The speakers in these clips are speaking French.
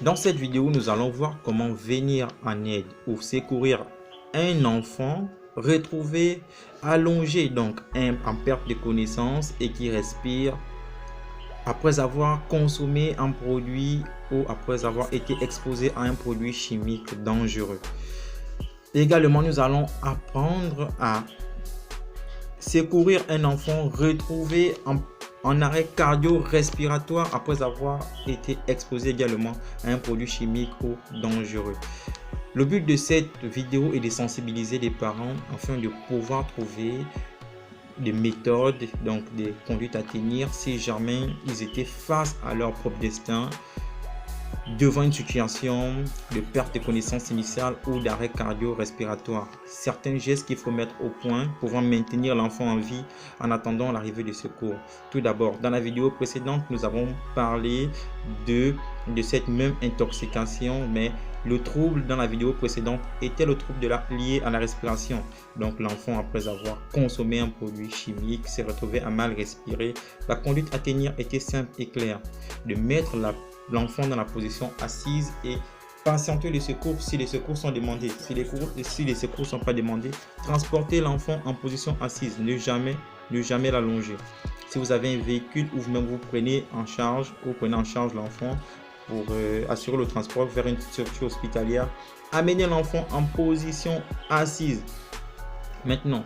Dans cette vidéo, nous allons voir comment venir en aide ou secourir un enfant retrouvé allongé, donc en perte de connaissance et qui respire après avoir consommé un produit ou après avoir été exposé à un produit chimique dangereux. Également, nous allons apprendre à secourir un enfant retrouvé en arrêt cardio-respiratoire après avoir été exposé également à un produit chimique ou dangereux. Le but de cette vidéo est de sensibiliser les parents afin de pouvoir trouver des méthodes, donc des conduites à tenir si jamais ils étaient face à leur propre destin devant une situation de perte de connaissance initiale ou d'arrêt cardio-respiratoire. Certains gestes qu'il faut mettre au point pouvant maintenir l'enfant en vie en attendant l'arrivée de secours. Tout d'abord, dans la vidéo précédente, nous avons parlé de cette même intoxication, mais le trouble dans la vidéo précédente était le trouble lié à la respiration. Donc l'enfant, après avoir consommé un produit chimique, s'est retrouvé à mal respirer. La conduite à tenir était simple et claire: de mettre l'enfant dans la position assise et patienter les secours si les secours sont demandés. Si les secours ne sont pas demandés, transporter l'enfant en position assise, ne jamais l'allonger. Si vous avez un véhicule ou vous-même vous prenez en charge l'enfant pour assurer le transport vers une structure hospitalière, amenez l'enfant en position assise. Maintenant,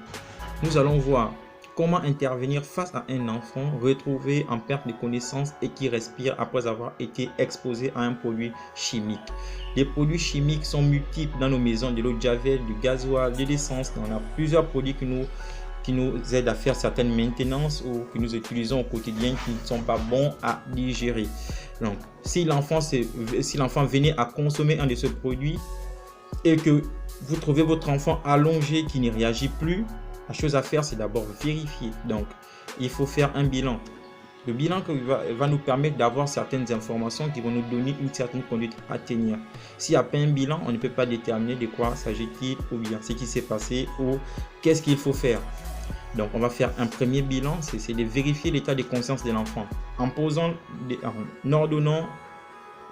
nous allons voir comment intervenir face à un enfant retrouvé en perte de connaissance et qui respire après avoir été exposé à un produit chimique. Les produits chimiques sont multiples dans nos maisons: de l'eau de javel, du gasoil, de l'essence. On a plusieurs produits qui nous aident à faire certaines maintenances ou que nous utilisons au quotidien qui ne sont pas bons à digérer. Donc, si l'enfant venait à consommer un de ces produits et que vous trouvez votre enfant allongé qui ne réagit plus, la chose à faire, c'est d'abord vérifier. Donc, il faut faire un bilan. Le bilan va nous permettre d'avoir certaines informations qui vont nous donner une certaine conduite à tenir. S'il n'y a pas un bilan, on ne peut pas déterminer de quoi s'agit-il ou bien ce qui s'est passé ou qu'est-ce qu'il faut faire. Donc, on va faire un premier bilan, c'est de vérifier l'état de conscience de l'enfant en ordonnant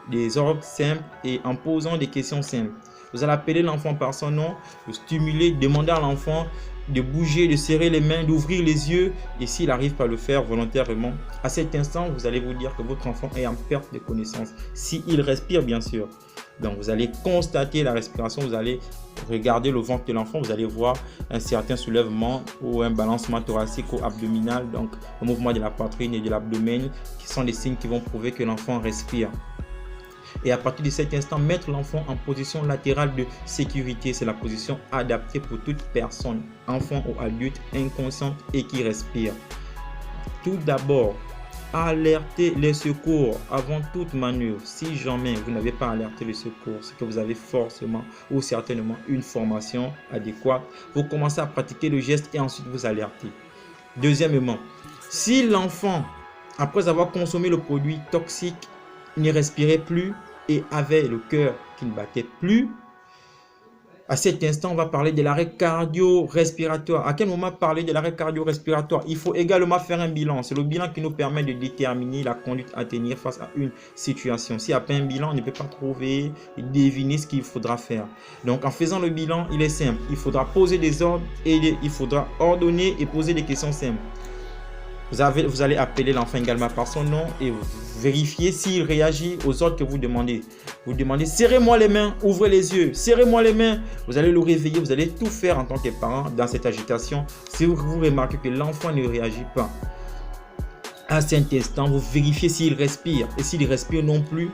des ordres simples et en posant des questions simples. Vous allez appeler l'enfant par son nom, le stimuler, demander à l'enfant de bouger, de serrer les mains, d'ouvrir les yeux. Et s'il n'arrive pas à le faire volontairement, à cet instant, vous allez vous dire que votre enfant est en perte de connaissance. S'il respire, bien sûr. Donc, vous allez constater la respiration, vous allez regarder le ventre de l'enfant, vous allez voir un certain soulèvement ou un balancement thoracique ou abdominal, donc le mouvement de la poitrine et de l'abdomen, qui sont des signes qui vont prouver que l'enfant respire. Et à partir de cet instant, mettre l'enfant en position latérale de sécurité. C'est la position adaptée pour toute personne, enfant ou adulte, inconsciente et qui respire. Tout d'abord, alerter les secours avant toute manœuvre. Si jamais vous n'avez pas alerté les secours, c'est que vous avez forcément ou certainement une formation adéquate. Vous commencez à pratiquer le geste et ensuite vous alertez. Deuxièmement, si l'enfant, après avoir consommé le produit toxique, ne respirait plus et avait le cœur qui ne battait plus, à cet instant, on va parler de l'arrêt cardio-respiratoire. À quel moment parler de l'arrêt cardio-respiratoire? Il faut également faire un bilan. C'est le bilan qui nous permet de déterminer la conduite à tenir face à une situation. S'il n'y a pas un bilan, on ne peut pas trouver et deviner ce qu'il faudra faire. Donc, en faisant le bilan, il est simple. Il faudra poser des ordres et il faudra ordonner et poser des questions simples. Vous allez appeler l'enfant également par son nom et vérifier s'il réagit aux ordres que vous demandez. Vous demandez: serrez-moi les mains, ouvrez les yeux, serrez-moi les mains. Vous allez le réveiller, vous allez tout faire en tant que parent dans cette agitation. Si vous remarquez que l'enfant ne réagit pas, à cet instant, vous vérifiez s'il respire. Et s'il respire non plus,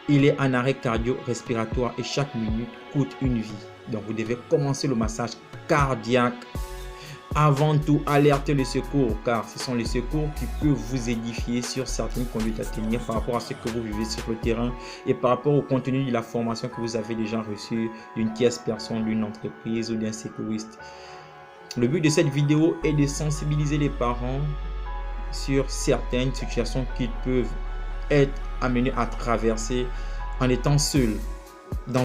il est en arrêt cardio-respiratoire et chaque minute coûte une vie. Donc, vous devez commencer le massage cardiaque. Avant tout, alertez les secours, car ce sont les secours qui peuvent vous édifier sur certaines conduites à tenir par rapport à ce que vous vivez sur le terrain et par rapport au contenu de la formation que vous avez déjà reçue d'une tierce personne, d'une entreprise ou d'un secouriste. Le but de cette vidéo est de sensibiliser les parents sur certaines situations qu'ils peuvent être amenés à traverser en étant seuls.